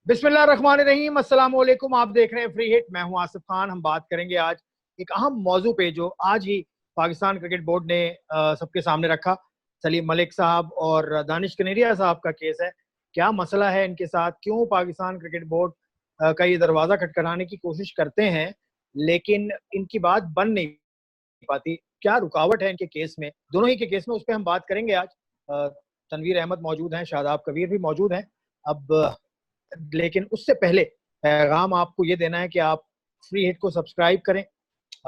बिस्मिल्लाहिर्रहमानिर्रहीम, अस्सलाम वालेकुम। आप देख रहे हैं फ्री हिट। मैं हूं आसिफ खान। हम बात करेंगे आज एक अहम मौजू पे जो आज ही पाकिस्तान क्रिकेट बोर्ड ने सबके सामने रखा। सलीम मलिक साहब और दानिश कनेरिया साहब का केस है। क्या मसला है इनके साथ, क्यों पाकिस्तान क्रिकेट बोर्ड का ये दरवाज़ा खटखटाने की कोशिश करते हैं लेकिन इनकी बात बन नहीं पाती। क्या रुकावट है इनके केस में, दोनों ही के केस में, उस पर हम बात करेंगे आज। तनवीर अहमद मौजूद हैं, शादाब कबीर भी मौजूद हैं। अब लेकिन उससे पहले पैगाम आपको ये देना है कि आप फ्री हिट को सब्सक्राइब करें,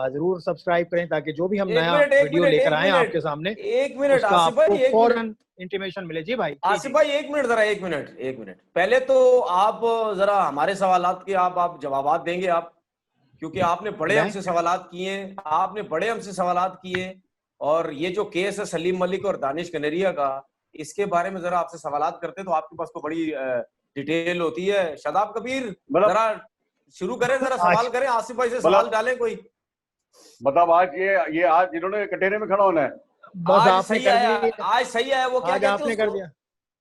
जरूर सब्सक्राइब करें ताकि जो भी हम एक नया मिनट एक वीडियो मिनट लेकर एक आए मिनट आपके सामने एक मिनट उसका आसिफ आपको भाई, एक मिनट फौरन इंटीमेशन मिले। जी भाई, आसिफ भाई, एक मिनट, जरा एक मिनट पहले तो आप जरा हमारे सवालात के आप जवाबात देंगे आप, क्योंकि आपने बड़े मैं हमसे सवालात किए, आपने बड़े हमसे सवालात किए। और ये जो केस है सलीम मलिक और दानिश कनेरिया का, इसके बारे में जरा आपसे सवालात करते तो आपके पास तो बड़ी डिटेल होती है। शादाब कबीर, मतलब जरा शुरू करें, जरा आज सवाल करें, आसिफ भाई से सवाल मतलब डालें कोई। मतलब आज ये आज इन्होंने कटेरे में खड़ा होना है। बस आज आपने सही कर आया, दिया, आज सही आया। वो क्या आज कहते हैं आपने कर उसको? दिया।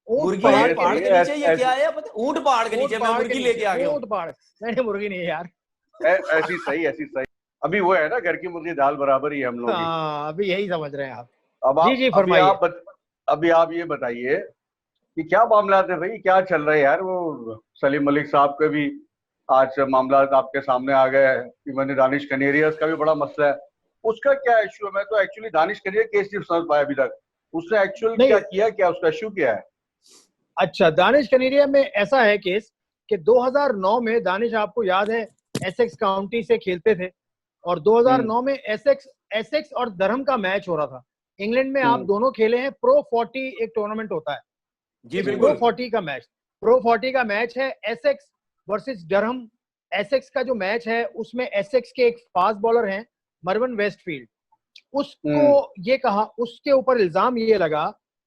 ऊंट मुर्गी पहाड़ है के पहाड़ नीचे, के नीचे, ये क्या है? ऊंट पहाड़ के ऊंट नीचे, मैं पहाड़ के मुर्गी नीचे, लेके आ गया हूँ। ऊंट पहाड़ नहीं, मुर्गी नहीं है यार। ऐसी सही ऐसी सही। अभी वो है ना, घर की मुर्गी दाल बराबर ही है हम लोगों की। हाँ, अभी यही समझ रहे हैं आप। अब जी आप जी, अभी फरमाइए। आप अभी आप ये बताइए कि क्या मामला है भाई, क्या चल रहा है यार। वो सलीम मलिक साहब के भी आज मामला आपके सामने आ गए हैं। इवन दानिश कनेरिया का भी बड़ा मसला है। उसका क्या इशू है? मैं तो एक्चुअली दानिश कनेरिया केस नहीं समझ पाया अभी तक। उसने एक्चुअल नहीं, क्या किया, क्या उसका इशू क्या है? अच्छा, दानिश कनेरिया में ऐसा है केस कि 2009 में दानिश, आपको याद है, एसेक्स काउंटी से खेलते थे और 2009 में एसेक्स एसेक्स और धर्म का मैच हो रहा था इंग्लैंड में। आप हम्म दोनों खेले हैं। प्रो 40 एक टूर्नामेंट होता है, जी इस प्रो बिल्कुल। 40 का मैच, प्रो 40 का मैच है एसेक्स वर्सेस डरहम। एसेक्स का जो मैच है उसमें एसेक्स के एक फास्ट बॉलर हैं, मरवन वेस्टफील्ड। उसको हम्म ये कहा, उसके ऊपर इल्जाम ये लगा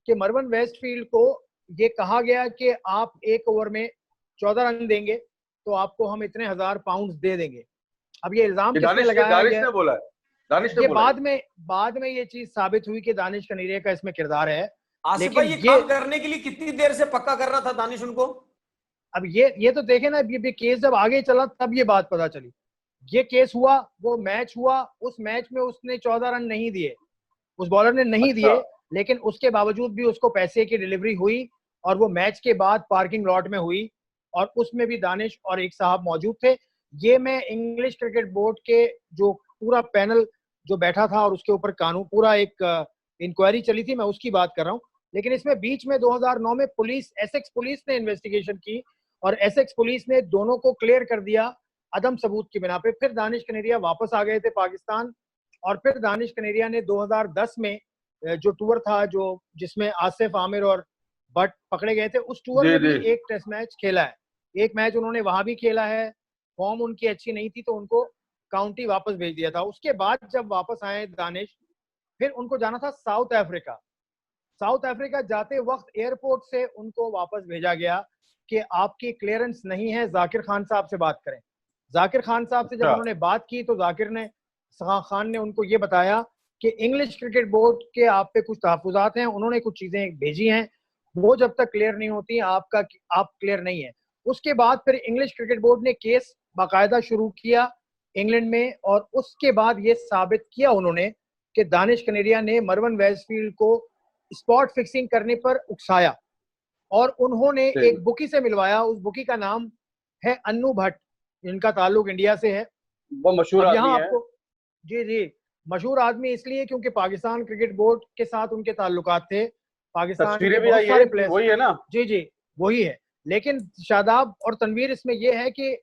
कि मरवन वेस्टफील्ड को ये कहा गया कि आप एक ओवर में 14 रन देंगे तो आपको हम इतने हजार पाउंड दे देंगे। अब ये इल्जाम किसने लगाया दानिश गया? ने बोला है। दानिश ने ये बोला है। बाद में ये चीज साबित हुई कि दानिश कनेरिया का इसमें किरदार है। आसिफ लेकिन भाई, ये काम करने के लिए कितनी देर से पक्का कर रहा था दानिश उनको? अब ये तो देखे ना, ये केस जब आगे चला तब ये बात पता चली। ये केस हुआ, वो मैच हुआ, उस मैच में उसने 14 रन नहीं दिए, उस बॉलर ने नहीं अच्छा। दिए। लेकिन उसके बावजूद भी उसको पैसे की डिलीवरी हुई और वो मैच के बाद पार्किंग लॉट में हुई और उसमें भी दानिश और एक साहब मौजूद थे। ये मैं इंग्लिश क्रिकेट बोर्ड के जो पूरा पैनल जो बैठा था और उसके ऊपर कानून, पूरा एक इंक्वायरी चली थी, मैं उसकी बात कर रहा हूँ। लेकिन इसमें बीच में 2009 में पुलिस, एसेक्स पुलिस ने इन्वेस्टिगेशन की और एसेक्स पुलिस ने दोनों को क्लियर कर दिया अदम सबूत की बिना पे। फिर दानिश कनेरिया वापस आ गए थे पाकिस्तान और फिर दानिश कनेरिया ने 2010 में जो टूर था, जो जिसमें आसिफ आमिर और बट पकड़े गए थे, उस टूर जी में भी जी। एक टेस्ट मैच खेला है। एक मैच उन्होंने वहां भी खेला है। फॉर्म उनकी अच्छी नहीं थी तो उनको काउंटी वापस भेज दिया था। उसके बाद जब वापस आए दानिश, फिर उनको जाना था साउथ अफ्रीका। साउथ अफ्रीका जाते वक्त एयरपोर्ट से उनको वापस भेजा गया कि आपकी क्लियरेंस नहीं है, जाकिर खान साहब से बात करें। जाकिर खान साहब से जब अच्छा। उन्होंने बात की तो जाकिर ने, खान ने उनको ये बताया कि इंग्लिश क्रिकेट बोर्ड के आप पे कुछ तहफुजात हैं, उन्होंने कुछ चीजें भेजी हैं, वो जब तक क्लियर नहीं होती आपका, आप क्लियर नहीं है। उसके बाद फिर इंग्लिश क्रिकेट बोर्ड ने केस बाकायदा शुरू किया इंग्लैंड में और उसके बाद ये साबित किया उन्होंने कि दानिश कनेरिया ने मरवन वेस्टफील्ड को स्पॉट फिक्सिंग करने पर उकसाया और उन्होंने ठीक। एक बुकी से मिलवाया। उस बुकी का नाम है अन्नू भट्ट, जिनका ताल्लुक इंडिया से है। वो मशहूर अब आदमी यहाँ है। आपको, जी जी, मशहूर आदमी इसलिए क्योंकि पाकिस्तान क्रिकेट बोर्ड के साथ उनके ताल्लुकात थे, पाकिस्तान के तस्वीरें भी बहुत आई है, सारे प्लेयर्स। वही है ना? जी जी, वही है। लेकिन शादाब और तनवीर, इसमें यह है कि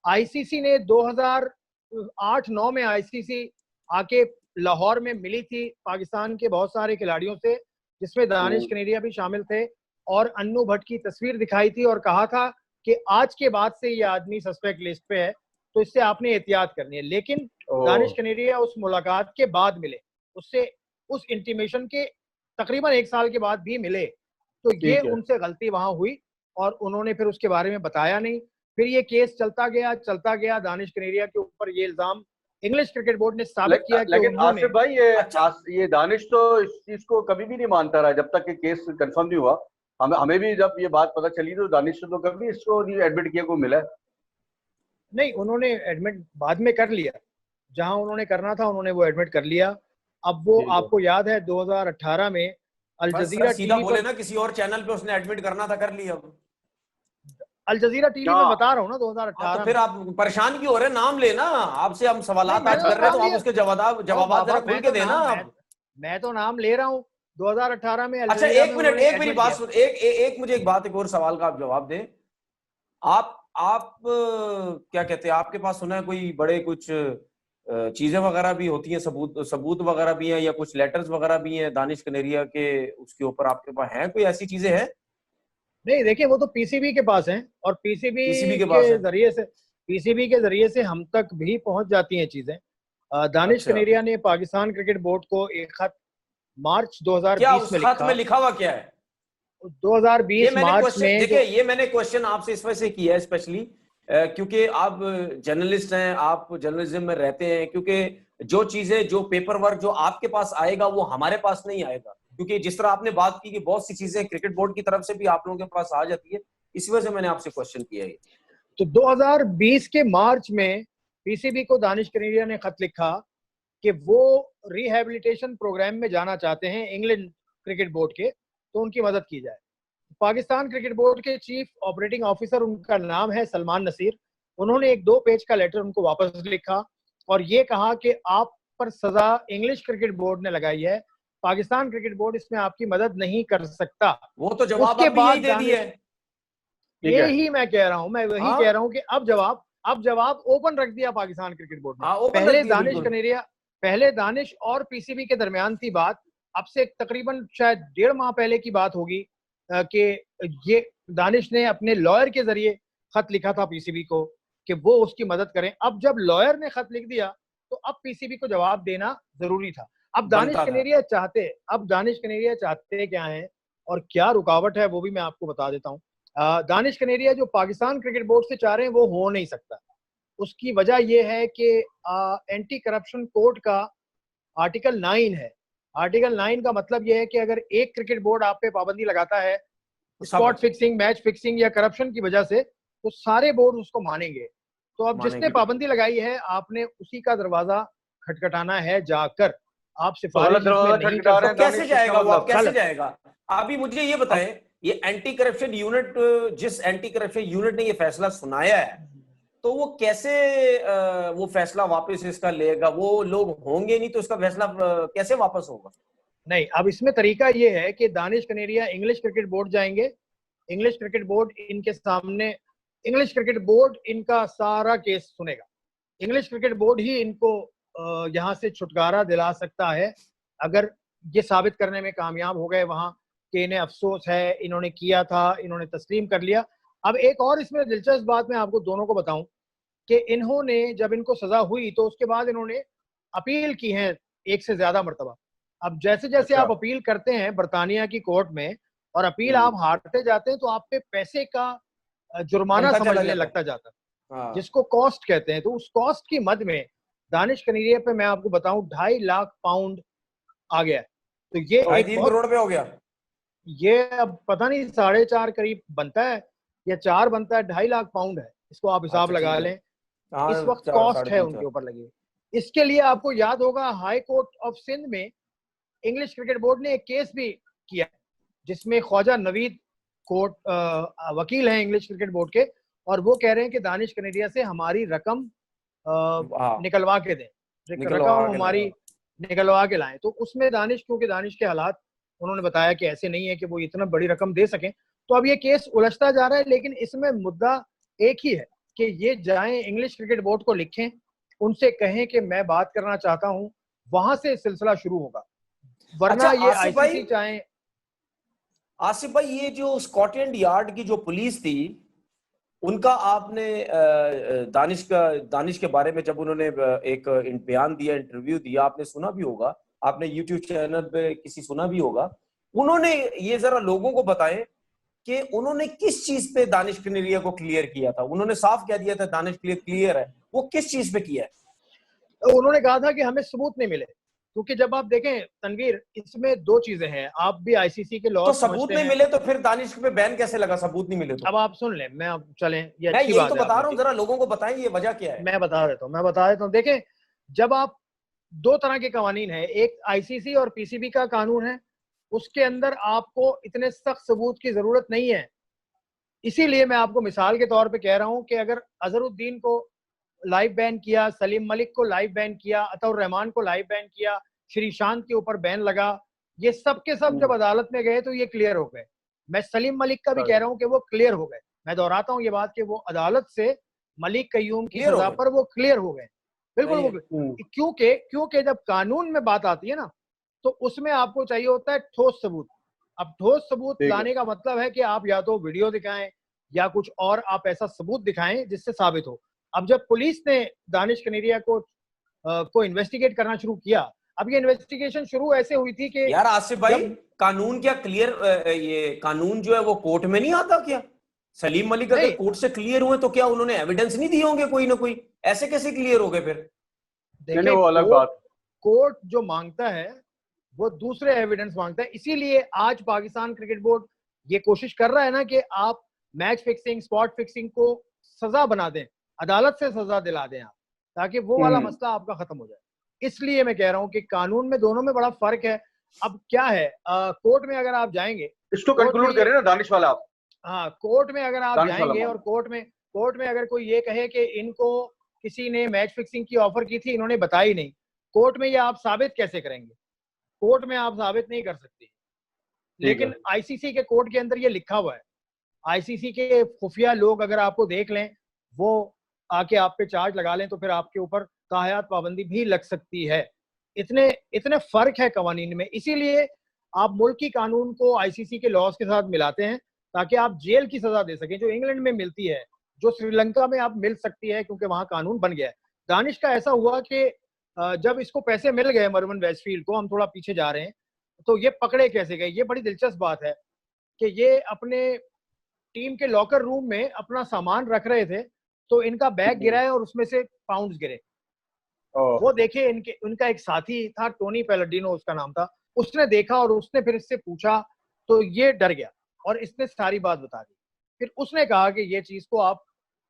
आईसीसी ने 2008-9 में आईसीसी आके लाहौर में मिली थी पाकिस्तान के बहुत सारे खिलाड़ियों से, जिसमें दानिश कनेरिया भी शामिल थे, और अन्नू भट्ट की तस्वीर दिखाई थी और कहा था कि आज के बाद से ये आदमी सस्पेक्ट लिस्ट पे है तो इससे आपने एहतियात करनी है। लेकिन दानिश कनेरिया उस मुलाकात के बाद मिले, उससे उस इंटीमेशन के तकरीबन 1 साल के बाद भी मिले, तो ये ठीक है। उनसे गलती वहां हुई और उन्होंने फिर उसके बारे में बताया नहीं। फिर ये केस चलता गया। दानिश कनेरिया के ऊपर ये इल्जाम इंग्लिश क्रिकेट बोर्ड ने साबित किया कि लेकिन उन्होंने, आसिफ भाई, अच्छा, ये दानिश तो इस चीज को कभी भी नहीं मानता रहा जब तक कि केस कंफर्म नहीं हुआ। हमें भी जब ये बात पता चली तो दानिश ने तो कभी इसको नहीं एडमिट किया, को मिला? नहीं, उन्होंने एडमिट बाद में कर लिया, जहां उन्होंने करना था उन्होंने वो एडमिट कर लिया। अब वो आपको याद है 2018 में अल जजीरा सीधा टीवी बोले पर, ना, किसी और चैनल पे उसने एडमिट करना था, कर लिया। अल जजीरा टीवी में बता रहा हूँ ना 2018 तो फिर आप परेशान क्यों हो रहे हैं? नाम लेना, आपसे हम सवालात आज कर रहे हैं तो आप उसके जवाब जरा खुल के देना। मैं तो नाम ले रहा हूँ 2018 में। अच्छा, एक मिनट, एक मेरी बात सुन, एक मुझे एक बात, एक और सवाल का आप जवाब दें। आप क्या कहते हैं, आपके पास सुना है कोई बड़े कुछ चीजें वगैरह भी होती हैं, सबूत वगैरह भी हैं, या कुछ लेटर्स वगैरह भी हैं दानिश कनेरिया के उसके ऊपर, आपके पास हैं कोई ऐसी चीजें हैं? नहीं, देखिए वो तो पीसीबी के पास हैं, और पीसीबी के जरिए से हम तक भी पहुंच जाती हैं चीजें। दानिश कनेरिया ने पाकिस्तान क्रिकेट बोर्ड को एक खत मार्च 2020 में लिखा। खत में लिखा हुआ क्या है? 2020 मार्च में। देखिए, ये मैंने क्वेश्चन आपसे इस वजह से किया है स्पेशली क्योंकि आप जर्नलिस्ट हैं, आप जर्नलिज्म में रहते हैं, क्योंकि जो चीजें, जो पेपर वर्क जो आपके पास आएगा वो हमारे पास नहीं आएगा, क्योंकि जिस तरह आपने बात की कि बहुत सी चीजें क्रिकेट बोर्ड की तरफ से भी आप लोगों के पास आ जाती है, इस वजह से मैंने आपसे क्वेश्चन किया है। तो 2020 के मार्च में पीसीबी को दानिश कनेरिया ने खत लिखा कि वो रिहैबिलिटेशन प्रोग्राम में जाना चाहते हैं इंग्लैंड क्रिकेट बोर्ड के, तो उनकी मदद की जाए। पाकिस्तान क्रिकेट बोर्ड के चीफ ऑपरेटिंग ऑफिसर, उनका नाम है सलमान नसीर, उन्होंने एक 2 पेज का लेटर उनको वापस लिखा और ये कहा कि आप पर सजा इंग्लिश क्रिकेट बोर्ड ने लगाई है, पाकिस्तान क्रिकेट बोर्ड इसमें आपकी मदद नहीं कर सकता। वो तो जवाब उसके बाद दे दिया है। यही मैं कह रहा हूं, मैं वही कह रहा हूं कि अब जवाब ओपन रख दिया पाकिस्तान क्रिकेट बोर्ड ने। पहले दानिश और पीसीबी के दरमियान थी बात, अब से तकरीबन शायद 1.5 माह पहले की बात होगी कि ये दानिश ने अपने लॉयर के जरिए खत लिखा था पीसीबी को कि वो उसकी मदद करें। अब जब लॉयर ने खत लिख दिया तो अब पीसीबी को जवाब देना जरूरी था। अब दानिश कनेरिया चाहते क्या है और क्या रुकावट है वो भी मैं आपको बता देता हूँ। दानिश कनेरिया जो पाकिस्तान क्रिकेट बोर्ड से चाह रहे हैं वो हो नहीं सकता। उसकी वजह यह है कि एंटी करप्शन कोड का आर्टिकल 9 है। आर्टिकल 9 का मतलब यह है कि अगर एक क्रिकेट बोर्ड आप पे पाबंदी लगाता है स्पॉट फिक्सिंग, मैच फिक्सिंग या करप्शन की वजह से, तो सारे बोर्ड उसको मानेंगे। तो अब जिसने पाबंदी लगाई है आपने उसी का दरवाजा खटखटाना है जाकर। आप सिफारिश नहीं कर सकते। कैसे जाएगा वो? कैसे जाएगा? अभी मुझे ये बताएं, ये एंटी करप्शन यूनिट, जिस एंटी करप्शन यूनिट ने ये फैसला सुनाया है, तो वो कैसे वो फैसला वापस इसका लेगा? वो लोग होंगे नहीं तो इसका फैसला कैसे वापस होगा? नहीं, अब इसमें तरीका ये है कि Danish Kaneria English cricket board जाएंगे, इंग्लिश क्रिकेट बोर्ड इनके सामने, इंग्लिश क्रिकेट बोर्ड इनका सारा केस सुनेगा। इंग्लिश क्रिकेट बोर्ड ही इनको यहाँ से छुटकारा दिला सकता है अगर ये साबित करने में कामयाब हो गए वहां कि इन्हें अफसोस है, इन्होंने किया था, इन्होंने तस्लीम कर लिया। अब एक और इसमें दिलचस्प बात मैं आपको दोनों को बताऊं कि इन्होंने जब इनको सजा हुई तो उसके बाद इन्होंने अपील की है 1 से ज्यादा मरतबा। अब जैसे जैसे आप अपील करते हैं बरतानिया की कोर्ट में और अपील आप हारते जाते हैं तो आप पे पैसे का जुर्माना समझने लगता जाता है, जिसको कॉस्ट कहते हैं। तो उस कॉस्ट की मद में दानिश कनेरिया पे मैं आपको बताऊं 2.5 लाख पाउंड आ गया। तो ये 3 करोड़ पे हो गया। ये अब पता नहीं 4.5 करीब बनता है या 4 बनता है, 2.5 लाख पाउंड है। इसको आप हिसाब लगा लें, इस वक्त कॉस्ट है उनके ऊपर लगी। इसके लिए आपको याद होगा हाई कोर्ट ऑफ सिंध में इंग्लिश क्रिकेट बोर्ड ने एक केस भी किया जिसमें ख्वाजा नवीद कोर्ट वकील हैं इंग्लिश क्रिकेट बोर्ड के, और वो कह रहे हैं कि दानिश कनेरिया से हमारी रकम निकलवा के दें, रकम हमारी निकलवा के लाएं। तो उसमें दानिश, क्योंकि दानिश के हालात उन्होंने बताया कि ऐसे नहीं है कि वो इतना बड़ी रकम दे सकें, तो अब ये केस उलझता जा रहा है। लेकिन इसमें मुद्दा एक ही है कि ये जाएं इंग्लिश क्रिकेट बोर्ड को लिखें, उनसे कहें कि मैं बात करना चाहता हूं, वहां से सिलसिला शुरू होगा। वरना ये आईसीसी चाहे। आसिफ भाई, ये जो स्कॉटलैंड यार्ड की जो पुलिस थी, उनका आपने दानिश के बारे में जब उन्होंने एक बयान दिया, इंटरव्यू दिया, आपने सुना भी होगा, आपने यूट्यूब चैनल पे किसी सुना भी होगा। उन्होंने ये जरा लोगों को बताएं कि उन्होंने किस चीज पे दानिश कनेरिया को क्लियर किया था। उन्होंने साफ कह दिया था दानिश क्लियर है, वो किस चीज पे किया है? उन्होंने कहा था कि हमें सबूत नहीं मिले, क्योंकि जब आप देखें तनवीर, इसमें दो चीजें हैं, आप भी आईसीसी के लॉ तो सबूत नहीं मिले तो फिर दानिश पे बैन कैसे लगा? सबूत नहीं मिले तो? अब आप सुन लें, मैं अब चलें, ये मैं अच्छी यही बात तो है बता आपने रहा हूँ, की। जरा लोगों को बताएं ये वजह क्या है। मैं बता देता हूँ। देखें, जब आप दो तरह के कवानीन है, एक आईसीसी और पीसीबी का कानून है, उसके अंदर आपको इतने सख्त सबूत की जरूरत नहीं है। इसीलिए मैं आपको मिसाल के तौर पे कह रहा हूं कि अगर अजहरुद्दीन को लाइव बैन किया, सलीम मलिक को लाइव बैन किया, अतउर रहमान को लाइव बैन किया, श्रीशांत के ऊपर बैन लगा, ये सब के सब जब अदालत में गए तो ये क्लियर हो गए। मैं सलीम मलिक का भी कह रहा हूं कि वो क्लियर हो गए। मैं दोहराता हूं ये बात कि वो अदालत से मलिक कयूम की सजा पर वो क्लियर हो गए, बिल्कुल वो। क्योंकि जब कानून में बात आती है ना, तो उसमें आपको चाहिए होता है ठोस सबूत। अब ठोस सबूत लाने का मतलब है कि आप या तो वीडियो दिखाएं या कुछ और आप ऐसा सबूत दिखाएं जिससे साबित हो। अब जब पुलिस ने दानिश कनेरिया को इन्वेस्टिगेट करना शुरू किया, अब ये इन्वेस्टिगेशन शुरू ऐसे हुई थी कि यार आसिफ भाई, कानून क्या क्लियर, ये कानून जो है वो कोर्ट में नहीं आता क्या? सलीम मलिक अगर कोर्ट से क्लियर हुए तो क्या उन्होंने एविडेंस नहीं दिए होंगे कोई ना कोई? ऐसे कैसे क्लियर हो गए फिर? देखिए, वो अलग बात। कोर्ट जो मांगता है वो दूसरे एविडेंस मांगता है। इसीलिए आज पाकिस्तान क्रिकेट बोर्ड ये कोशिश कर रहा है ना कि आप मैच फिक्सिंग, स्पॉट फिक्सिंग को सजा बना दें, अदालत से सजा दिला दें आप, ताकि वो वाला मसला आपका खत्म हो जाए। इसलिए मैं कह रहा हूं कि कानून में दोनों में बड़ा फर्क है। अब क्या है, कोर्ट में अगर आप जाएंगे, इसको कंक्लूड करें ना दानिश वाला आप। हाँ, कोर्ट में अगर आप जाएंगे और कोर्ट में अगर कोई ये कहे कि इनको किसी ने मैच फिक्सिंग की ऑफर की थी, इन्होंने बताई नहीं, कोर्ट में ये आप साबित कैसे करेंगे? कोर्ट में आप साबित नहीं कर सकते। लेकिन आईसीसी के कोर्ट के अंदर ये लिखा हुआ है। आईसीसी के खुफिया लोग अगर आपको देख लें, वो आके आप पे चार्ज लगा लें, तो फिर आपके ऊपर ताहयात पाबंदी भी लग सकती है। इतने फर्क है कवानीन में। इसीलिए आप मुल्की कानून को आईसीसी के लॉज के साथ मिलाते हैं ताकि आप जेल की सजा दे सकें, जो इंग्लैंड में मिलती है, जो श्रीलंका में आप मिल सकती है, क्योंकि वहां कानून बन गया है। दानिश का ऐसा हुआ कि जब इसको पैसे मिल गए मरवन वेस्टफील्ड को, हम थोड़ा पीछे जा रहे हैं, तो ये पकड़े कैसे गए? ये बड़ी दिलचस्प बात है कि ये अपने टीम के लॉकर रूम में अपना सामान रख रहे थे, तो इनका बैग गिरा है और उसमें से पाउंड्स गिरे। वो देखिए, उनका एक साथी था, टोनी पैलाडिनो उसका नाम था, उसने देखा और उसने फिर इससे पूछा, तो ये डर गया और इसने सारी बात बता दी। फिर उसने कहा कि ये चीज को आप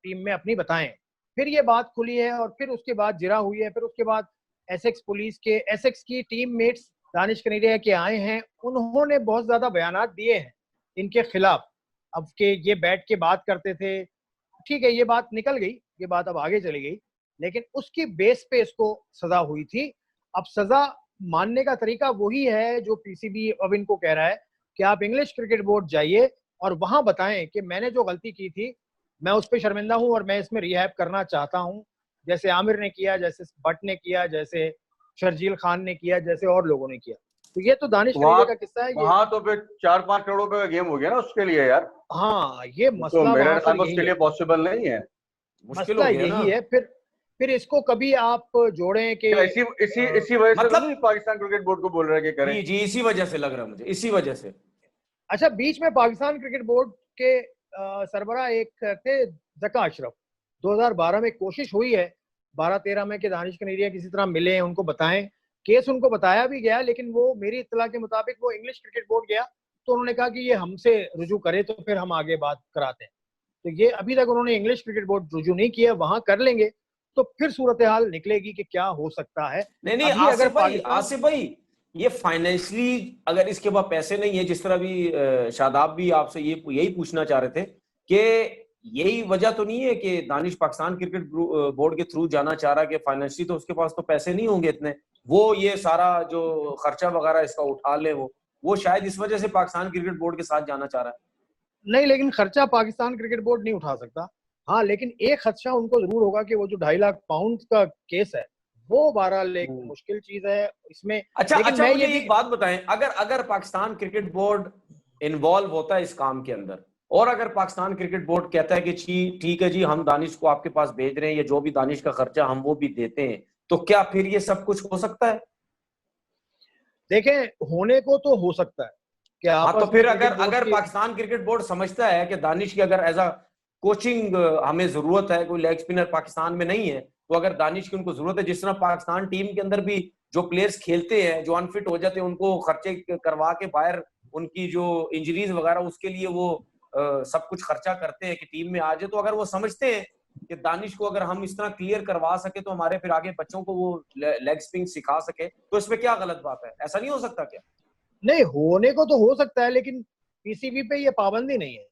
टीम में अपनी बताएं। फिर ये बात खुली है और फिर उसके बाद जिरा हुई है। फिर उसके बाद एसेक्स की टीम मेट्स दानिश कनेरिया के आए हैं, उन्होंने बहुत ज्यादा बयानात दिए हैं इनके खिलाफ। अब के ये बैठ के बात करते थे, ठीक है, ये बात निकल गई, ये बात अब आगे चली गई, लेकिन उसकी बेस पे इसको सजा हुई थी। अब सजा मानने का तरीका वही है जो पीसीबी अब इनको कह रहा है कि आप इंग्लिश क्रिकेट बोर्ड जाइए और वहां बताएं कि मैंने जो गलती की थी मैं उस पर शर्मिंदा हूं और मैं इसमें रिहैब करना चाहता हूं, जैसे आमिर ने किया, जैसे भट्ट ने किया, जैसे शर्जील खान ने किया, जैसे और लोगों ने किया। तो ये तो दानिश कनेरिया का किस्सा है। वहां तो फिर 4-5 करोड़ रुपए का गेम हो गया ना उसके लिए यार। हाँ, ये मसला तो मेरे वहां ख्याल पर में उसके लिए पॉसिबल नहीं है, मसला यही है। फिर इसको कभी आप जोड़ें कि इसी वजह से मतलब पाकिस्तान क्रिकेट बोर्ड को बोल रहे हैं कि करें। जी, इसी वजह से लग रहा है मुझे, इसी वजह से। अच्छा, बीच में पाकिस्तान क्रिकेट बोर्ड के सरबराह एक थे ज़का अशरफ, 2012 में कोशिश हुई है 12-13 में कि दानिश कनेरिया किसी तरह मिले, उनको बताएं, केस उनको बताया भी गया, लेकिन वो मेरी इत्तला के मुताबिक वो इंग्लिश क्रिकेट बोर्ड गया तो उन्होंने कहा कि ये हमसे रुजू करे तो फिर हम आगे बात कराते हैं। तो ये अभी तक उन्होंने इंग्लिश क्रिकेट बोर्ड रुजू नहीं किया, वहां कर लेंगे तो फिर सूरत हाल निकलेगी कि क्या हो सकता है। नहीं, आसिफ भाई, ये फाइनेंशियली अगर इसके पास पैसे नहीं है, जिस तरह भी शादाब भी आपसे यही पूछना चाह रहे थे कि यही वजह तो नहीं है कि दानिश पाकिस्तान क्रिकेट बोर्ड के थ्रू जाना चाह रहा है कि फाइनेंशियली तो उसके पास तो पैसे नहीं होंगे इतने, वो ये सारा जो खर्चा वगैरह इसका उठा ले, वो शायद इस वजह से पाकिस्तान क्रिकेट बोर्ड के साथ जाना चाह रहा है। नहीं, लेकिन खर्चा पाकिस्तान क्रिकेट बोर्ड नहीं उठा सकता। हाँ, लेकिन एक खदशा उनको जरूर होगा कि वो जो 2.5 लाख पाउंड का केस है वो बहरहाल एक मुश्किल चीज है इसमें। अच्छा, मुझे एक बात बताएं, अगर पाकिस्तान क्रिकेट बोर्ड इन्वॉल्व होता है इस काम के अंदर, और अगर पाकिस्तान क्रिकेट बोर्ड कहता है कि ठीक है जी, हम दानिश को आपके पास भेज रहे हैं, या जो भी दानिश का खर्चा हम वो भी देते हैं, तो क्या फिर ये सब कुछ हो सकता है? देखें, होने को तो हो सकता है कि तो फिर अगर पाकिस्तान क्रिकेट बोर्ड समझता है कि दानिश की अगर एज अ कोचिंग हमें जरूरत है, कोई लेग स्पिनर पाकिस्तान में नहीं है, तो अगर दानिश की उनको जरूरत है, जिस तरह पाकिस्तान टीम के अंदर भी जो प्लेयर्स खेलते हैं, जो अनफिट हो जाते हैं, उनको खर्चे करवा के बाहर उनकी जो इंजरीज वगैरह उसके लिए वो सब कुछ खर्चा करते हैं कि टीम में आ जाए। तो अगर वो समझते हैं कि दानिश को अगर हम इस तरह क्लियर करवा सके तो हमारे फिर आगे बच्चों को वो लेग स्पिन सिखा सके, तो इसमें क्या गलत बात है? ऐसा नहीं हो सकता क्या? नहीं, होने को तो हो सकता है, लेकिन पीसीबी पे ये पाबंदी नहीं है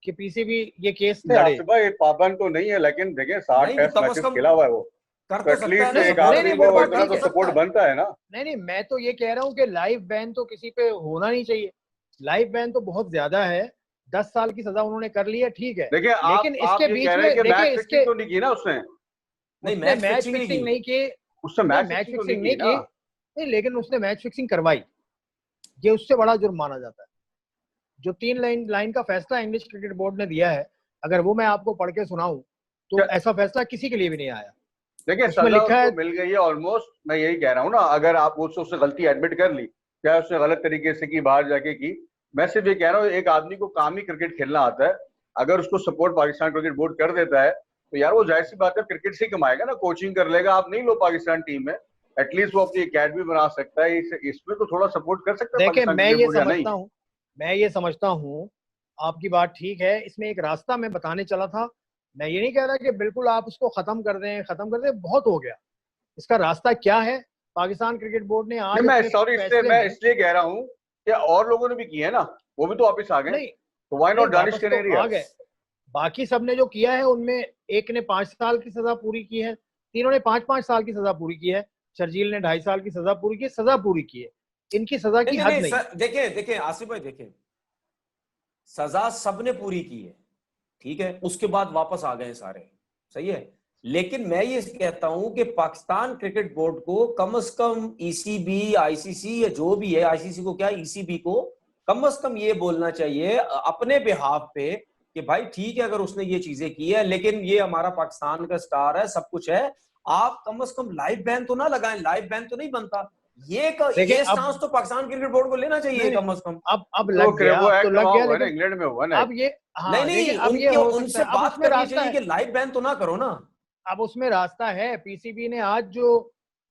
कि पीसीबी ये केस लड़े। भाई पाबंद तो नहीं है, लेकिन देखिए 60 टेस्ट मैचेस खेला हुआ है वो, कर तो सकता है। एक आदमी को इतना तो सपोर्ट बनता है ना। नहीं, मैं तो ये कह रहा हूँ कि लाइव बैन तो किसी पे होना नहीं चाहिए। लाइव बैन तो बहुत ज्यादा है, 10 साल की सजा उन्होंने कर ली है, ठीक है, देखिए लेकिन इसके बीच में देखिए इसके तो नहीं की ना उसने मैच फिक्सिंग नहीं की, उससे मैच फिक्सिंग नहीं की नहीं, लेकिन उसने मैच फिक्सिंग करवाई, ये उससे बड़ा जुर्म माना जाता है। जो 3 लाइन का फैसला इंग्लिश क्रिकेट बोर्ड ने दिया है, अगर वो मैं आपको पढ़ के सुनाऊं तो ऐसा फैसला किसी के लिए भी नहीं आया। देखिए सजा लिखा है, मिल गई है ऑलमोस्ट। मैं यही कह रहा हूँ ना, अगर आप उससे गलती एडमिट कर ली, चाहे उसने गलत तरीके से की, बाहर जाके की, मैं सिर्फ ये कह रहा हूँ एक आदमी को काम ही क्रिकेट खेलना आता है, अगर उसको सपोर्ट पाकिस्तान क्रिकेट बोर्ड कर देता है तो यार वो जाहिर सी बात है क्रिकेट से कमाएगा ना, कोचिंग कर लेगा। आप नहीं लो पाकिस्तान टीम में, एटलीस्ट वो अपनी एकेडमी बना सकता है, इसमें तो थोड़ा सपोर्ट कर सकता है। देखिए मैं ये समझता हूँ आपकी बात ठीक है, इसमें एक रास्ता मैं बताने चला था। मैं ये नहीं कह रहा कि बिल्कुल आप उसको खत्म कर दें, बहुत हो गया। इसका रास्ता क्या है? पाकिस्तान क्रिकेट बोर्ड ने आज मैं इसलिए कह रहा हूँ कि और लोगों ने भी किया है ना, वो भी तो वापस आ गए, तो व्हाई नॉट दानिश कनेरिया? आ गए, बाकी सबने जो किया है उनमें एक ने 5 साल की सजा पूरी की है, तीनों ने 5-5 साल की सजा पूरी की है, शर्जील ने 2.5 साल की सजा पूरी की है। इनकी सजा की हद नहीं। देखिए आसिफ भाई, देखिए सजा सबने पूरी की है, ठीक है, उसके बाद वापस आ गए सारे, सही है। लेकिन मैं ये कहता हूं कि पाकिस्तान क्रिकेट बोर्ड को कम से कम ईसीबी, आईसीसी या जो भी है, आईसीसी को क्या, ईसीबी को कम से कम ये बोलना चाहिए अपने बिहाफ पे कि भाई ठीक है अगर उसने ये चीजें की है, लेकिन ये हमारा पाकिस्तान का स्टार है, सब कुछ है, आप कम से कम लाइव बैन तो ना लगाएं। लाइव बैन तो नहीं बनता, ये स्टांस तो पाकिस्तान क्रिकेट बोर्ड को लेना चाहिए कम से कम। अब लग गया, तो लग गया, लेकिन इंग्लैंड में हुआ ना अब ये नहीं, अब ये उनसे बात करनी चाहिए कि लाइव बैन तो ना करो ना। अब उसमें रास्ता है। पीसीबी ने आज जो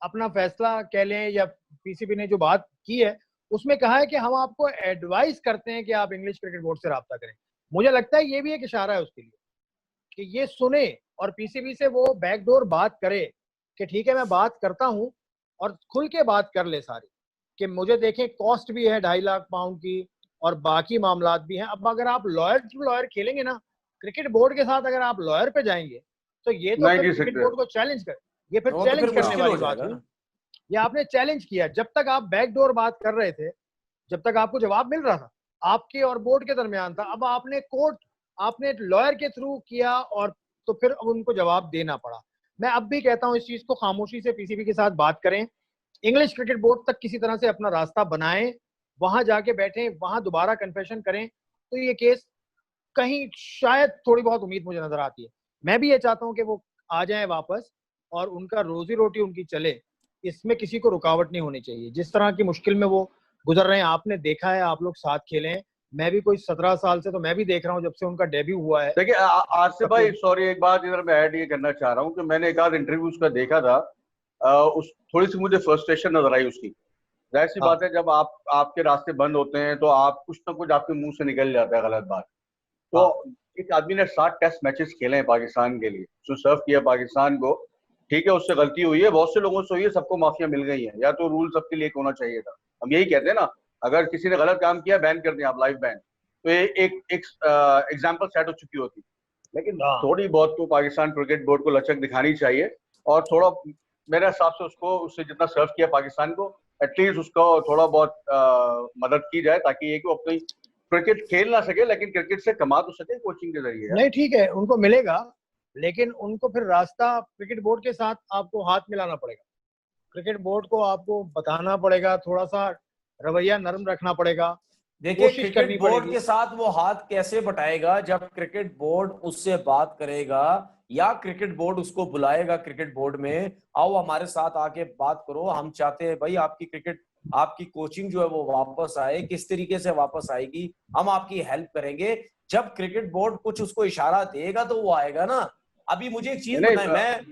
अपना फैसला कह लें, या पीसीबी ने जो बात की है, उसमें कहा है कि हम आपको एडवाइस करते हैं कि आप इंग्लिश क्रिकेट बोर्ड से राब्ता करें। मुझे लगता है ये भी एक इशारा है उसके लिए कि ये सुने और पीसीबी से वो बैकडोर बात करे कि ठीक है मैं बात करता हूं, और खुल के बात कर ले सारी, कि मुझे देखें कॉस्ट भी है 2.5 लाख पाउंड की और बाकी मामलात भी हैं। अब अगर आप लॉयर टू लॉयर खेलेंगे ना क्रिकेट बोर्ड के साथ, अगर आप लॉयर पे जाएंगे तो ये तो फिर क्रिकेट बोर्ड को चैलेंज कर, ये फिर चैलेंज करने वाली बात हुई। ये आपने चैलेंज किया। जब तक आप बैकडोर बात कर रहे थे, जब तक आपको जवाब मिल रहा था, आपके और बोर्ड के दरमियान था, अब आपने लॉयर के थ्रू किया और तो फिर अब उनको जवाब देना पड़ा। मैं अब भी कहता हूं इस चीज को खामोशी से पीसीबी के साथ बात करें, इंग्लिश क्रिकेट बोर्ड तक किसी तरह से अपना रास्ता बनाएं, वहां जाके बैठे, वहां दोबारा कन्फेशन करें, तो ये केस कहीं शायद थोड़ी बहुत उम्मीद मुझे नजर आती है। मैं भी ये चाहता हूं कि वो आ जाएं वापस और उनका रोजी रोटी उनकी चले, इसमें किसी को रुकावट नहीं होनी चाहिए। जिस तरह की मुश्किल में वो गुजर रहे हैं, आपने देखा है, आप लोग साथ खेले हैं, मैं भी कोई 17 साल से तो मैं भी देख रहा हूँ जब से उनका डेब्यू हुआ है। देखिए आसिफ भाई, सॉरी, एक बात इधर मैं ऐड ये करना चाह रहा हूँ कि मैंने एक आध इंटरव्यू उसका देखा था, उस थोड़ी सी मुझे फ्रस्ट्रेशन नजर आई उसकी। जाहिर सी बात है, जब आपके रास्ते बंद होते हैं तो आप कुछ ना कुछ आपके मुंह से निकल जाता है गलत बात। तो एक आदमी ने 7 टेस्ट मैचेस खेले हैं पाकिस्तान के लिए, जो सर्व किया पाकिस्तान को, ठीक है, उससे गलती हुई है, बहुत से लोगों से हुई है, सबको माफिया मिल गई है, या तो रूल सबके लिए होना चाहिए था। हम यही कहते हैं ना, अगर किसी ने गलत काम किया बैन कर दिया आप, लाइव बैन, तो एक एग्जाम्पल सेट हो चुकी होती। लेकिन थोड़ी बहुत तो पाकिस्तान क्रिकेट बोर्ड को लचक दिखानी चाहिए, और थोड़ा मेरे हिसाब से उससे जितना सर्व किया पाकिस्तान को, एटलीस्ट उसको थोड़ा बहुत मदद की जाए, ताकि ये कि वो अपनी क्रिकेट खेल ना सके लेकिन क्रिकेट से कमा तो सके कोचिंग के जरिए। नहीं ठीक है, उनको मिलेगा, लेकिन उनको फिर रास्ता क्रिकेट बोर्ड के साथ आपको हाथ मिलाना पड़ेगा। क्रिकेट बोर्ड को आपको बताना पड़ेगा, थोड़ा सा रवैया नरम रखना पड़ेगा। देखिए क्रिकेट बोर्ड के साथ वो हाथ कैसे बटाएगा जब क्रिकेट बोर्ड उससे बात करेगा, या क्रिकेट बोर्ड उसको बुलाएगा क्रिकेट बोर्ड में, आओ हमारे साथ आके बात करो, हम चाहते हैं भाई आपकी कोचिंग जो है वो वापस आए, किस तरीके से वापस आएगी, हम आपकी हेल्प करेंगे। जब क्रिकेट बोर्ड कुछ उसको इशारा देगा तो वो आएगा ना। अभी मुझे एक चीज बताएं,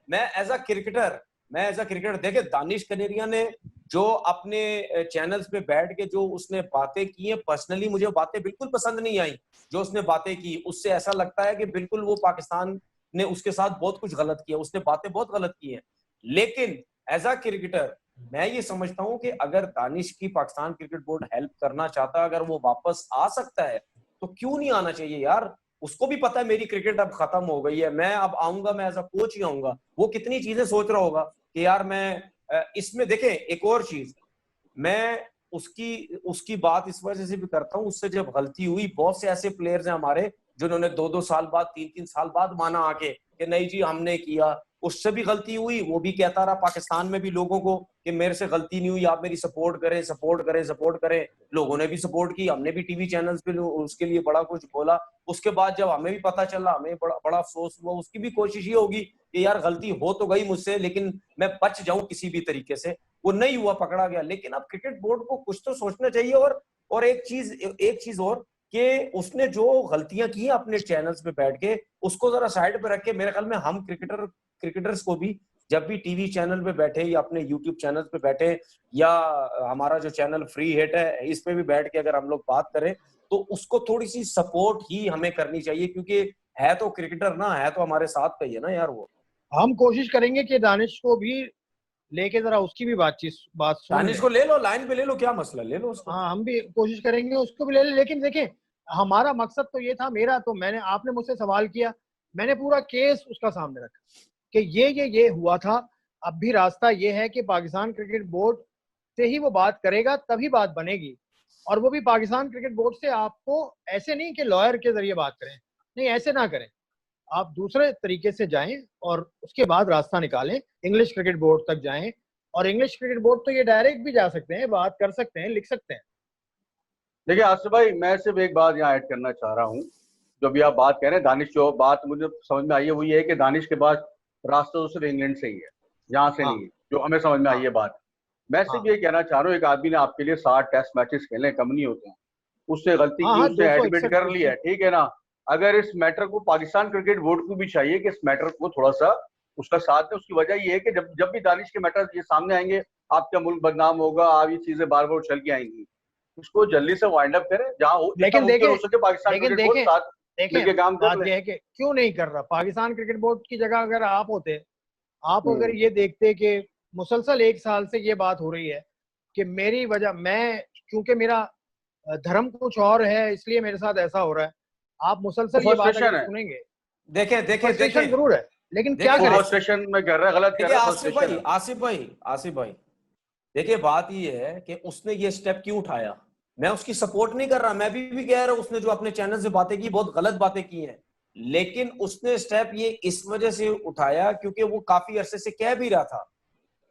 मैं एज अ क्रिकेटर मैं एज अ क्रिकेटर, देखे दानिश कनेरिया ने जो अपने चैनल्स पे बैठ के जो उसने बातें की हैं, पर्सनली मुझे बातें बिल्कुल पसंद नहीं आई। जो उसने बातें की उससे ऐसा लगता है कि बिल्कुल वो पाकिस्तान ने उसके साथ बहुत कुछ गलत किया, उसने बातें बहुत गलत की हैं। लेकिन एज अ क्रिकेटर मैं ये समझता हूं कि अगर दानिश की पाकिस्तान क्रिकेट बोर्ड हेल्प करना चाहता है, अगर वो वापस आ सकता है तो क्यों नहीं आना चाहिए यार। उसको भी पता है मेरी क्रिकेट अब खत्म हो गई है, मैं अब आऊंगा, मैं एज अ कोच ही आऊंगा। वो कितनी चीजें सोच रहा होगा कि यार मैं इसमें देखें एक और चीज, मैं उसकी उसकी बात इस वजह से भी करता हूँ, उससे जब गलती हुई, बहुत से ऐसे प्लेयर्स हैं हमारे जिन्होंने 2-2 साल बाद, 3-3 साल बाद माना आके कि नहीं जी हमने किया, उससे भी गलती हुई, वो भी कहता रहा पाकिस्तान में भी लोगों को कि मेरे से गलती नहीं हुई, आप मेरी सपोर्ट करें, सपोर्ट करें, सपोर्ट करें। लोगों ने भी सपोर्ट की, हमने भी टीवी चैनल्स पे उसके लिए बड़ा कुछ बोला। उसके बाद जब हमें भी पता चला, हमें बड़ा बड़ा अफसोस हुआ। उसकी भी कोशिश ये होगी कि यार गलती हो तो गई मुझसे, लेकिन मैं बच जाऊं किसी भी तरीके से। वो नहीं हुआ, पकड़ा गया। लेकिन अब क्रिकेट बोर्ड को कुछ तो सोचना चाहिए। और एक चीज और कि उसने जो गलतियां की हैं अपने चैनल्स पे बैठ के, उसको जरा साइड पे रख के, मेरे ख्याल में हम क्रिकेटर्स को भी जब भी टीवी चैनल पे बैठे या अपने यूट्यूब चैनल पे बैठे या हमारा जो चैनल फ्री हिट है इस पे भी बैठ के अगर हम लोग बात करें, तो उसको थोड़ी सी सपोर्ट ही हमें करनी चाहिए, क्योंकि है तो क्रिकेटर ना, है तो हमारे साथ का ही है ना यार वो। हम कोशिश करेंगे कि दानिश को भी लेके जरा उसकी भी बात सुन दानिश लें। को ले लो, लाइन पे ले लो, क्या मसला, ले लो उसको। हाँ, हम भी कोशिश करेंगे उसको भी ले लें। लेकिन देखें, हमारा मकसद तो ये था, मेरा तो, मैंने, आपने मुझसे सवाल किया, मैंने पूरा केस उसका सामने रखा कि ये हुआ था। अब भी रास्ता ये है कि पाकिस्तान क्रिकेट बोर्ड से ही वो बात करेगा, तभी बात बनेगी। और वो भी पाकिस्तान क्रिकेट बोर्ड से आपको ऐसे नहीं कि लॉयर के जरिए बात करें, नहीं, ऐसे ना करें। आप दूसरे तरीके से जाएं और उसके बाद रास्ता निकालें, इंग्लिश क्रिकेट बोर्ड तक जाएं। और इंग्लिश क्रिकेट बोर्ड तो ये डायरेक्ट भी जा सकते हैं, बात कर सकते हैं, लिख सकते हैं। देखिए आसिफ भाई, मैं सिर्फ एक बात यहाँ ऐड करना चाह रहा हूँ। जो भी आप बात कह रहे हैं, दानिश, जो बात मुझे समझ में आई है वो ये है कि दानिश के पास रास्ता तो सिर्फ इंग्लैंड से ही है, यहाँ से हाँ, नहीं है, जो हमें समझ में आई हाँ, है बात। मैं सिर्फ हाँ, ये कहना चाह रहा हूँ, एक आदमी ने आपके लिए 60 टेस्ट मैचेस खेले, कम नहीं होते हैं। उससे गलती हाँ, की, हाँ, उसने एडमिट 261 कर कुछ लिया है। है, ठीक है ना। अगर इस मैटर को पाकिस्तान क्रिकेट बोर्ड को भी चाहिए कि इस मैटर को थोड़ा सा उसका साथ दें। उसकी वजह ये है कि जब जब भी दानिश के मैटर ये सामने आएंगे, आपका मुल्क बदनाम होगा, आप ये चीजें बार बार उछल के आएंगी। उसको जल्दी से वाइंड अप करें, जहां हो जितना लेकिन मुमकिन देखें, हो सके पाकिस्तान लेकिन क्रिकेट बोर्ड देखें, साथ देखें, मिलके काम कर बात लें। यह है कि क्यों नहीं कर रहा। पाकिस्तान क्रिकेट बोर्ड की जगह अगर आप होते, आप अगर हम्म। ये देखते कि मुसलसल 1 साल से ये बात हो रही है कि मेरी वजह, मैं, क्योंकि मेरा धर्म कुछ और है इसलिए मेरे साथ ऐसा हो रहा है, आप वो मुसलसल ये बात अगर फ्रस्ट्रेशन है, सुनेंगे, देखें देखें फ्रस्ट्रेशन देखें जरूर है, लेकिन क्या देखें वो करें। फ्रस्ट्रेशन में कर रहा है, गलत कर देखिए रहा है, आसिफ फ्रस्ट्रेशन भाई, है। आसिफ भाई, देखिए बात ये है कि उसने ये स्टेप क्यों उठाया। मैं उसकी सपोर्ट नहीं कर रहा, मैं भी कह रहा हूं उसने जो अपने चैनल से बातें की बहुत गलत बातें की हैं। लेकिन उसने स्टेप ये इस वजह से उठाया क्योंकि वो काफी अरसे से कह भी रहा था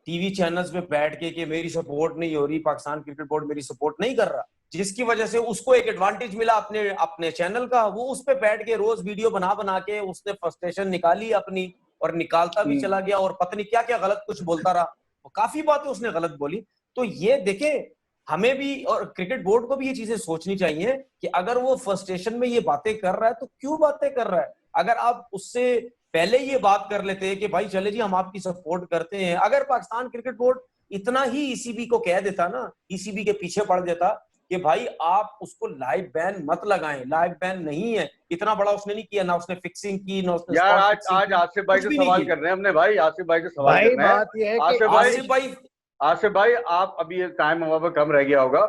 टीवी चैनल्स पे बैठ के कि मेरी सपोर्ट नहीं हो रही, पाकिस्तान क्रिकेट बोर्ड मेरी सपोर्ट नहीं कर रहा। जिसकी वजह से उसको एक एडवांटेज मिला अपने अपने चैनल का। वो उस पे बैठ के रोज वीडियो बना बना के उसने फ्रस्ट्रेशन निकाली अपनी, और निकालता भी चला गया, और पता नहीं क्या क्या गलत कुछ बोलता रहा। वो काफी बातें उसने गलत बोली। तो ये देखे, हमें भी और क्रिकेट बोर्ड को भी ये चीजें सोचनी चाहिए कि अगर वो फ्रस्ट्रेशन में ये बातें कर रहा है तो क्यों बातें कर रहा है। अगर आप उससे पहले ये बात कर लेते हैं कि भाई चले जी हम आपकी सपोर्ट करते हैं, अगर पाकिस्तान क्रिकेट बोर्ड इतना ही ईसीबी को कह देता ना, ईसीबी के पीछे पड़ देता कि भाई आप उसको लाइव बैन मत लगाएं, लाइव बैन नहीं है, इतना बड़ा उसने नहीं किया, ना उसने फिक्सिंग की, ना उसने यार स्पॉट आज फिक्सिंग आज की, आसिफ भाई कुछ से भी नहीं सवाल की। कर रहे हैं हमने भाई, आसिफ भाई से सवाल भाई करना है। बात यह है कि आसिफ भाई, आसिफ भाई, आसिफ भाई, आप अभी ये टाइम हमारे पास कम रह गया होगा।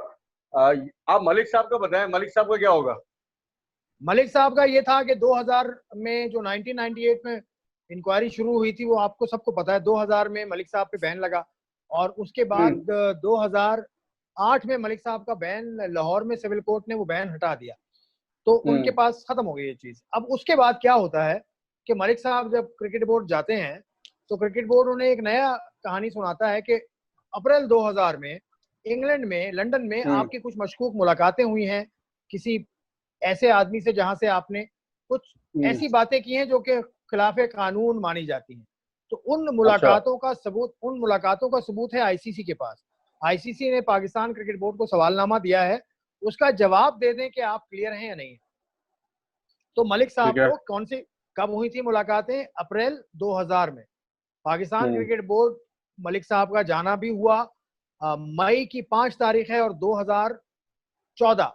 आप मलिक साहब का बताएं, मलिक साहब का क्या होगा। मलिक साहब का ये था कि 2000 में जो 1998 में इंक्वायरी शुरू हुई थी, वो आपको सबको पता है, 2000 में मलिक साहब पे बैन लगा। और उसके बाद हम्म। 2008 में मलिक साहब का बैन, लाहौर में सिविल कोर्ट ने वो बैन हटा दिया। तो उनके हम्म। पास खत्म हो गई ये चीज। अब उसके बाद क्या होता है कि मलिक साहब जब क्रिकेट बोर्ड जाते हैं, तो क्रिकेट बोर्ड उन्हें एक नया कहानी सुनाता है कि अप्रैल 2000 में इंग्लैंड में, लंदन में हम्म। आपकी कुछ मशकूक मुलाकातें हुई हैं किसी ऐसे आदमी से जहां से आपने कुछ हम्म। ऐसी बातें की हैं जो कि खिलाफ कानून मानी जाती हैं। तो अच्छा। उन मुलाकातों का सबूत है आईसीसी के पास। आईसीसी ने पाकिस्तान क्रिकेट बोर्ड को सवालनामा दिया है, उसका जवाब दे दें कि आप क्लियर हैं या नहीं। तो मलिक ठीक साहब है। को कौन सी, कब हुई थी मुलाकातें? अप्रैल 2000 में। पाकिस्तान हम्म। क्रिकेट बोर्ड मलिक साहब का जाना भी हुआ। मई की 5 तारीख है और 2014,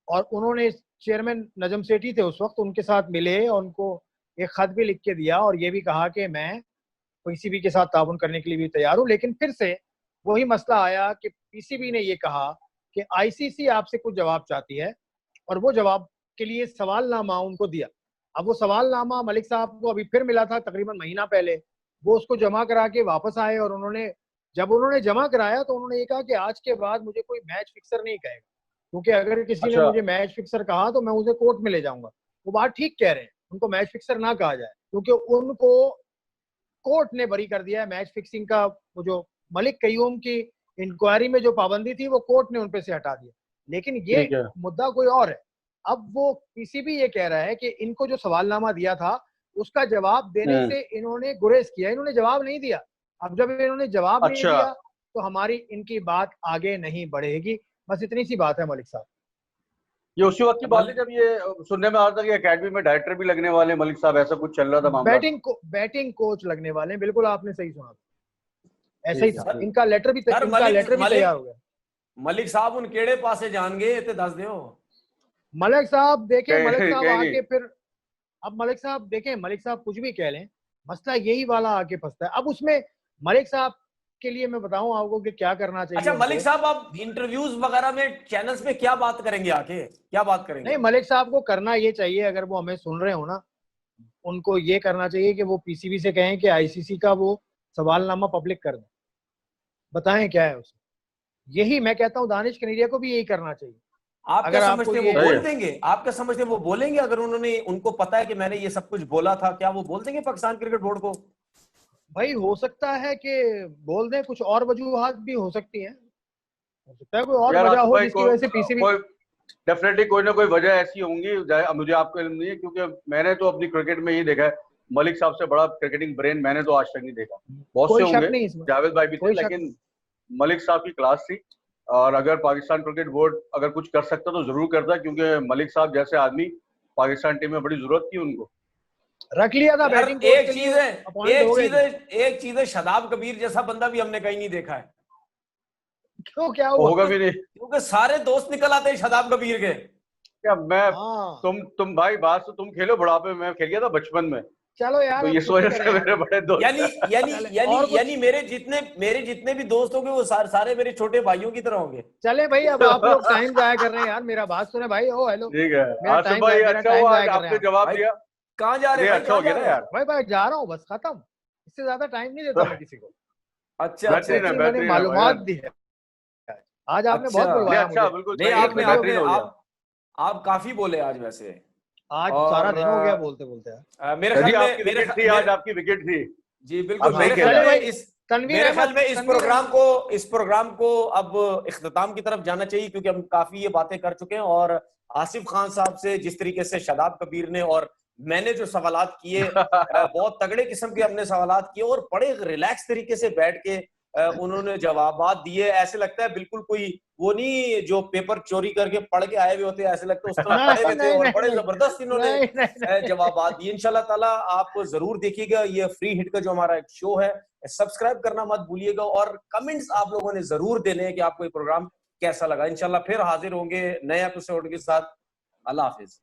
और उन्होंने चेयरमैन नजम सेठी थे उस वक्त, उनके साथ मिले और उनको एक खत भी लिख के दिया और ये भी कहा कि मैं पीसीबी के साथ ताउन करने के लिए भी तैयार हूं। लेकिन फिर से वही मसला आया कि पीसीबी ने ये कहा कि आईसीसी आपसे कुछ जवाब चाहती है और वो जवाब के लिए सवालनामा उनको दिया। अब वो सवालनामा मलिक साहब को अभी फिर मिला था तकरीबन महीना पहले, वो उसको जमा करा के वापस आए और जब उन्होंने जमा कराया तो उन्होंने ये कहा कि आज के बाद मुझे कोई मैच फिक्सर नहीं कहेगा, क्योंकि अगर किसी ने अच्छा। मुझे मैच फिक्सर कहा तो मैं उसे कोर्ट में ले जाऊंगा। वो बात ठीक कह रहे हैं, उनको मैच फिक्सर ना कहा जाए, क्योंकि उनको कोर्ट ने बरी कर दिया है मैच फिक्सिंग का। वो जो मलिक कयूम की इंक्वायरी में जो पाबंदी थी वो कोर्ट ने उन पे से हटा दिया। लेकिन ये ठीक है। मुद्दा कोई और है। अब वो पीसीबी ये कह रहा है कि इनको जो सवालनामा दिया था उसका जवाब देने से इन्होंने गुरेज किया, इन्होंने जवाब नहीं दिया। अब जब इन्होंने जवाब नहीं अच्छा। दिया तो हमारी इनकी बात आगे नहीं बढ़ेगी। बस इतनी सी बात है मलिक साहब। ये उसी वक्त की बात है जब ये सुनने में आ रहा था कि एकेडमी में डायरेक्टर भी लगने वाले मलिक साहब, ऐसा कुछ चल रहा था मामला। बैटिंग कोच लगने वाले हैं, बिल्कुल आपने सही सुना, ऐसा ही था। सर, इनका लेटर भी तैयार हो गया। मलिक साहब उन केड़े पासे जान गए ते दस दियो। मलिक साहब देखें, कहीं- मलिक साहब कहीं आके नहीं। फिर, अब मलिक साहब देखें, मलिक साहब कुछ भी कह लें, मसला यही वाला आके फंसता है। अब उसमें मलिक साहब के लिए मैं बताऊं आपको कि क्या करना चाहिए। अच्छा मलिक साहब, आप इंटरव्यूज वगैरह में चैनल्स में क्या बात करेंगे, आके क्या बात करेंगे? नहीं, मलिक साहब को करना ये चाहिए, अगर वो हमें सुन रहे हो ना, उनको ये करना चाहिए कि वो पीसीबी से कहें कि आईसीसी का वो सवालनामा पब्लिक कर दें, बताएं क्या है उसमें। यही मैं कहता हूं, दानिश कनेरिया को भी यही करना चाहिए। आप क्या समझते हैं वो ये- बोल देंगे? आप क्या समझते हैं वो बोलेंगे? अगर उनको पता है कि मैंने ये सब कुछ बोला था, क्या वो बोल देंगे पाकिस्तान क्रिकेट बोर्ड को? भाई हो सकता है कि बोल दें, कुछ और वजूहात भी हो सकती हैं, हो सकता है कोई और यार वजह आसिफ हो भाई जिसकी वजह से पीसीबी। कोई डेफिनेटली कोई ना कोई वजह ऐसी होंगी, मुझे आपको इल्म नहीं है, क्योंकि मैंने तो अपनी क्रिकेट में ये देखा है, मलिक साहब से बड़ा क्रिकेटिंग ब्रेन मैंने तो आज तक नहीं देखा। बहुत से कोई शक होंगे, नहीं इसमें, जावेद भाई भी थे, कोई शक लेकिन मलिक साहब की क्लास थी। और अगर पाकिस्तान क्रिकेट बोर्ड अगर कुछ कर सकता तो जरूर करता, क्योंकि मलिक साहब जैसे आदमी पाकिस्तान टीम में बड़ी जरूरत थी उनको। रख लिया था बैटिंग कोच के लिए, अपॉइंट हो गए थे। एक चीज है, शादाब कबीर जैसा बंदा भी हमने कहीं नहीं देखा है। क्यों, क्या वो हुआ? होगा भी नहीं। क्योंकि सारे दोस्त निकल आते हैं शादाब कबीर के। क्या मैं हाँ तुम भाई, बात तो तुम खेलो बुढ़ापे में, मैं खेल गया था बचपन में, चलो यार, तो अब इस छुट्टी वजह से करें मेरे यार। बड़े दोस्त। यानी यानी चले, यानी और कुछ? यानी मेरे जितने भी दोस्त होंगे वो सारे मेरे छोटे भाइयों की तरह होंगे। चले भाई, अब आप लोग टाइम जाया कर रहे हैं यार, मेरा बात सुने भाई। ओ हेलो, ठीक है मेरा आसिफ टाइम भाई, मेरा अच्छा टाइम हुआ जाया आज कर रहे आपने हैं जवाब भाई दिया। कहाँ जा रहे ये हैं भाई, अच्छा हो कहाँ गया जा ना रहे हैं? यार। भाई जा रहा हूँ, बस खत्म, इससे ज्यादा टाइम नहीं देता मैं किसी को। अच्छा अच्छा बेहतरीन है, अच्छा मैंने बेहतरीन है मालूमात भाईजान। दी है, आज आपने अच्छा। बहुत नहीं बुलवाया अच्छा, मुझे। बिल्कुल नहीं सही है, एक वीडियो, बेहतरीन हो गया। आप काफी बोले आज वैसे। आज सारा और दिन हो गया बोलते बोलते यार। मेरे जी ख्याल में आपकी विकेट थी, आज आपकी विकेट थी। जी बिल्कुल, आप सही मेरे कह ख्याल रहे चले हैं। में भाई, इस तनवीर मेरे ख्याल अहमद, में इस तनवीर अहमद। प्रोग्राम को अब इख्तिताम की तरफ जाना चाहिए, क्योंकि हम काफी ये बातें कर चुके हैं। और आसिफ खान साहब से जिस तरीके से शादाब कबीर ने और मैंने जो सवालात किए, बहुत तगड़े किस्म के हमने सवालात किए और बड़े रिलैक्स तरीके से बैठ के उन्होंने जवाबात दिए। ऐसे लगता है बिल्कुल कोई वो नहीं जो पेपर चोरी करके पढ़ के आए हुए होते हैं, ऐसे लगता है उस तरह पढ़े हुए थे नहीं और नहीं बड़े नहीं जबरदस्त इन्होंने नहीं नहीं जवाबात दिए। इंशाल्लाह ताला आप जरूर देखिएगा ये फ्री हिट का जो हमारा एक शो है, सब्सक्राइब करना मत भूलिएगा और कमेंट्स आप लोगों ने जरूर देने हैं कि आपको ये प्रोग्राम कैसा लगा। इंशाल्लाह फिर हाजिर होंगे नए एपिसोड के साथ। अल्लाह हाफिज।